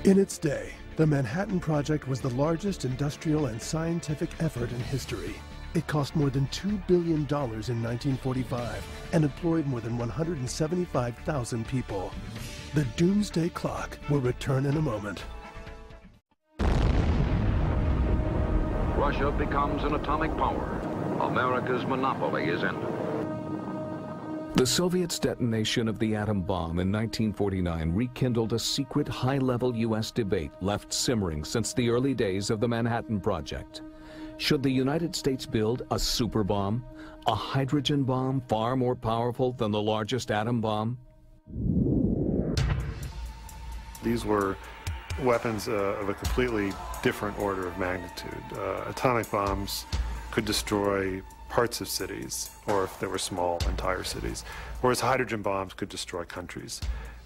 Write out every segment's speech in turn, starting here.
In its day, the Manhattan Project was the largest industrial and scientific effort in history. It cost more than $2 billion in 1945 and employed more than 175,000 people. The Doomsday Clock will return in a moment. Russia becomes an atomic power. America's monopoly is ended. The Soviets' detonation of the atom bomb in 1949 rekindled a secret high-level U.S. debate left simmering since the early days of the Manhattan Project. Should the United States build a super bomb, a hydrogen bomb far more powerful than the largest atom bomb? These were weapons of a completely different order of magnitude. Atomic bombs could destroy parts of cities, or if they were small, entire cities, whereas hydrogen bombs could destroy countries.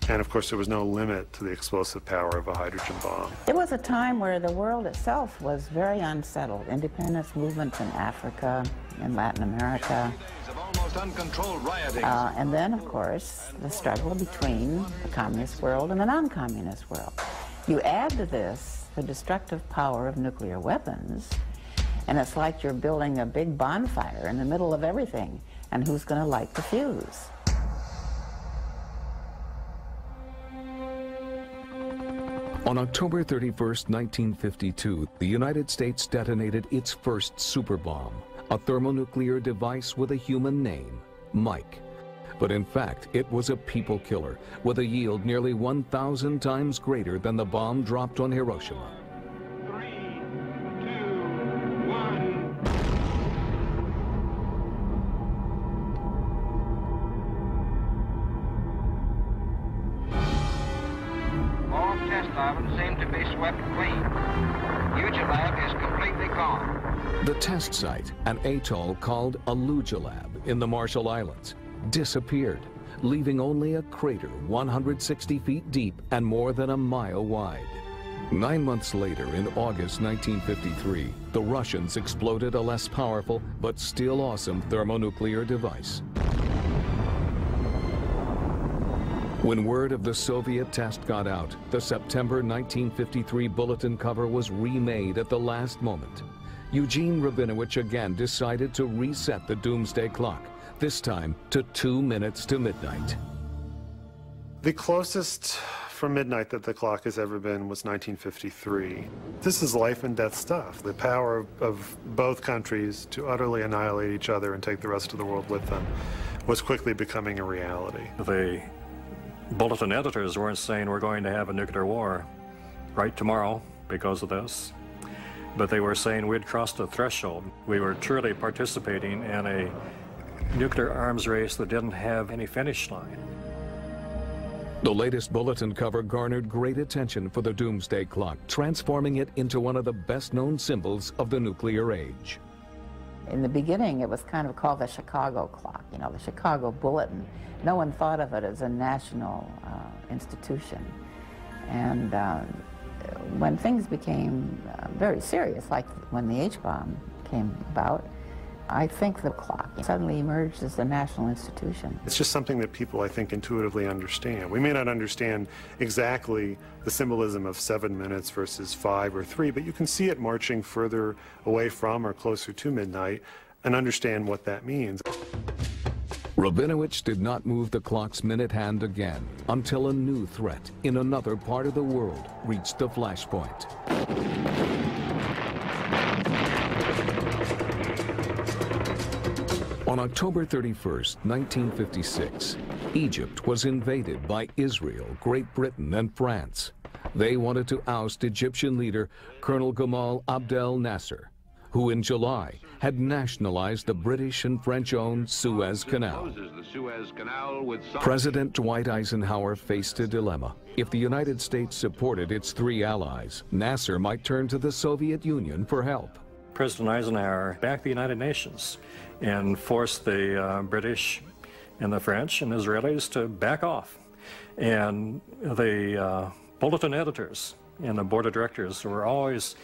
And of course, there was no limit to the explosive power of a hydrogen bomb. There was a time where the world itself was very unsettled. Independence movements in Africa, in Latin America. And then, of course, the struggle between the communist world and the non-communist world. You add to this the destructive power of nuclear weapons, and it's like you're building a big bonfire in the middle of everything, and who's going to light the fuse? On October 31st, 1952, the United States detonated its first super bomb, a thermonuclear device with a human name, Mike. But in fact, it was a people killer with a yield nearly 1,000 times greater than the bomb dropped on Hiroshima. 3, 2, 1. All test islands seem to be swept clean. Ujulab is completely gone. The test site, an atoll called Ujulab in the Marshall Islands, disappeared, leaving only a crater 160 feet deep and more than a mile wide. 9 months later, in August 1953, the Russians exploded a less powerful but still awesome thermonuclear device. When word of the Soviet test got out, the September 1953 bulletin cover was remade at the last moment. Eugene Rabinowitz again decided to reset the Doomsday Clock, this time to 2 minutes to midnight. The closest from midnight that the clock has ever been was 1953. This is life and death stuff. The power of both countries to utterly annihilate each other and take the rest of the world with them was quickly becoming a reality. The bulletin editors weren't saying we're going to have a nuclear war right tomorrow because of this, but they were saying we'd crossed a threshold. We were truly participating in a nuclear arms race that didn't have any finish line. The latest bulletin cover garnered great attention for the Doomsday Clock, transforming it into one of the best-known symbols of the nuclear age. In the beginning, it was kind of called the Chicago Clock, you know, the Chicago Bulletin. No one thought of it as a national institution. And when things became very serious, like when the H-bomb came about, I think the clock suddenly emerged as a national institution. It's just something that people, I think, intuitively understand. We may not understand exactly the symbolism of 7 minutes versus 5 or 3, but you can see it marching further away from or closer to midnight and understand what that means. Rabinowitz did not move the clock's minute hand again until a new threat in another part of the world reached the flashpoint. On October 31st, 1956, Egypt was invaded by Israel, Great Britain, and France. They wanted to oust Egyptian leader Colonel Gamal Abdel Nasser, who in July had nationalized the British and French-owned Suez Canal. President Dwight Eisenhower faced a dilemma. If the United States supported its 3 allies, Nasser might turn to the Soviet Union for help. President Eisenhower backed the United Nations and forced the British and the French and Israelis to back off. And the bulletin editors and the board of directors were always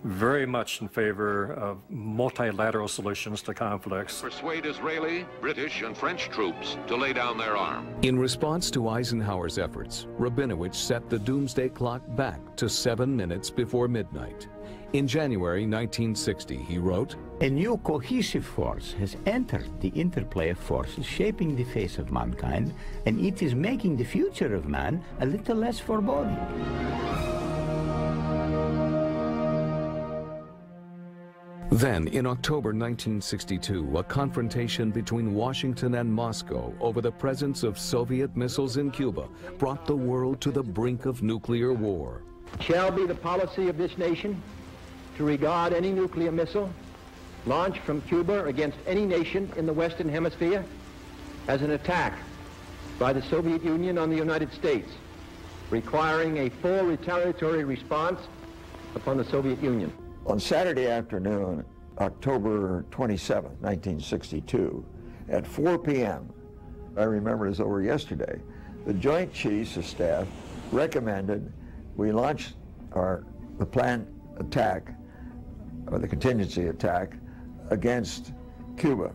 very much in favor of multilateral solutions to conflicts. Persuade Israeli, British, and French troops to lay down their arms. In response to Eisenhower's efforts, Rabinowitz set the Doomsday Clock back to 7 minutes before midnight. In January 1960, he wrote, "A new cohesive force has entered the interplay of forces shaping the face of mankind, and it is making the future of man a little less foreboding." Then, in October 1962, a confrontation between Washington and Moscow over the presence of Soviet missiles in Cuba brought the world to the brink of nuclear war. It shall be the policy of this nation to regard any nuclear missile launched from Cuba against any nation in the Western Hemisphere as an attack by the Soviet Union on the United States, requiring a full retaliatory response upon the Soviet Union. On Saturday afternoon, October 27, 1962, at 4 p.m., I remember it as over yesterday, the Joint Chiefs of Staff recommended we launch the planned attack, or the contingency attack, against Cuba.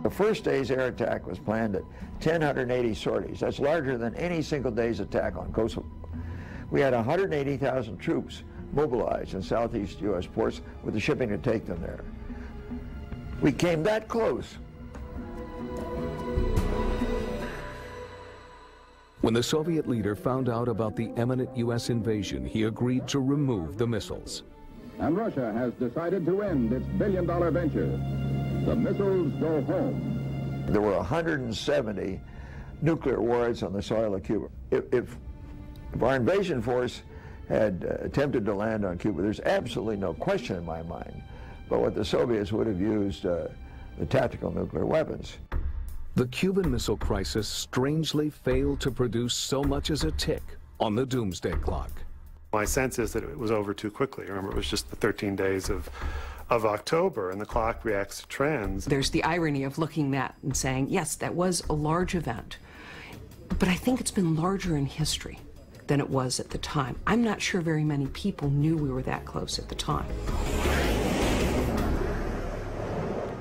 The first day's air attack was planned at 1,080 sorties. That's larger than any single day's attack on Kosovo. We had 180,000 troops mobilized in southeast U.S. ports with the shipping to take them there. We came that close. When the Soviet leader found out about the imminent U.S. invasion, he agreed to remove the missiles. And Russia has decided to end its billion-dollar venture. The missiles go home. There were 170 nuclear warheads on the soil of Cuba. If our invasion force had attempted to land on Cuba, there's absolutely no question in my mind but what the Soviets would have used the tactical nuclear weapons. The Cuban Missile Crisis strangely failed to produce so much as a tick on the Doomsday Clock. My sense is that it was over too quickly. Remember, it was just the 13 days of October, and the clock reacts to trends. There's the irony of looking at and saying, yes, that was a large event, but I think it's been larger in history than it was at the time. I'm not sure very many people knew we were that close at the time.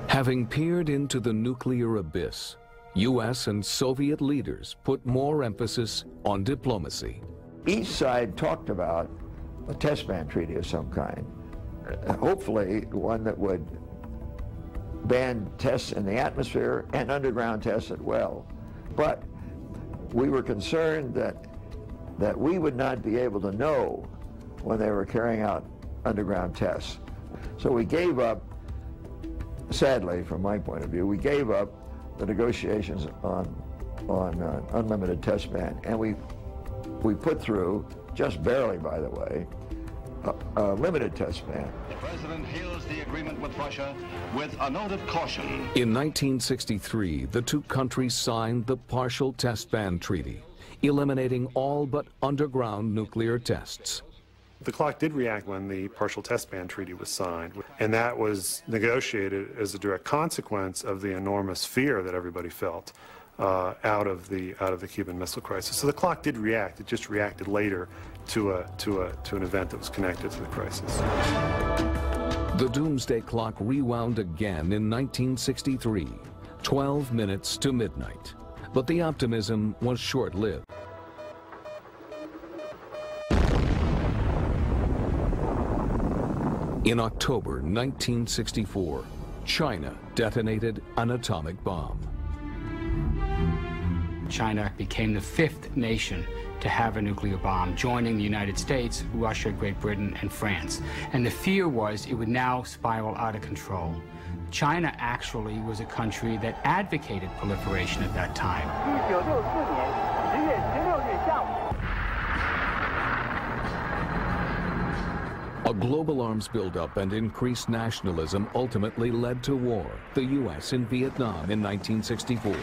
Having peered into the nuclear abyss, U.S. and Soviet leaders put more emphasis on diplomacy. Each side talked about a test ban treaty of some kind, hopefully one that would ban tests in the atmosphere and underground tests as well. But we were concerned that we would not be able to know when they were carrying out underground tests. So we gave up, sadly from my point of view, we gave up the negotiations on unlimited test ban, and we put through, just barely by the way, a limited test ban. The President hails the agreement with Russia with a note of caution. In 1963, the two countries signed the Partial Test Ban Treaty, eliminating all but underground nuclear tests. The clock did react when the Partial Test Ban Treaty was signed, and that was negotiated as a direct consequence of the enormous fear that everybody felt out of the Cuban Missile Crisis. So the clock did react. It just reacted later to an event that was connected to the crisis. The Doomsday Clock rewound again in 1963, 12 minutes to midnight. But the optimism was short-lived. In October 1964, China detonated an atomic bomb. China became the 5th nation to have a nuclear bomb, joining the United States, Russia, Great Britain, and France. And the fear was it would now spiral out of control. China actually was a country that advocated proliferation at that time. A global arms buildup and increased nationalism ultimately led to war, the U.S. in Vietnam in 1964.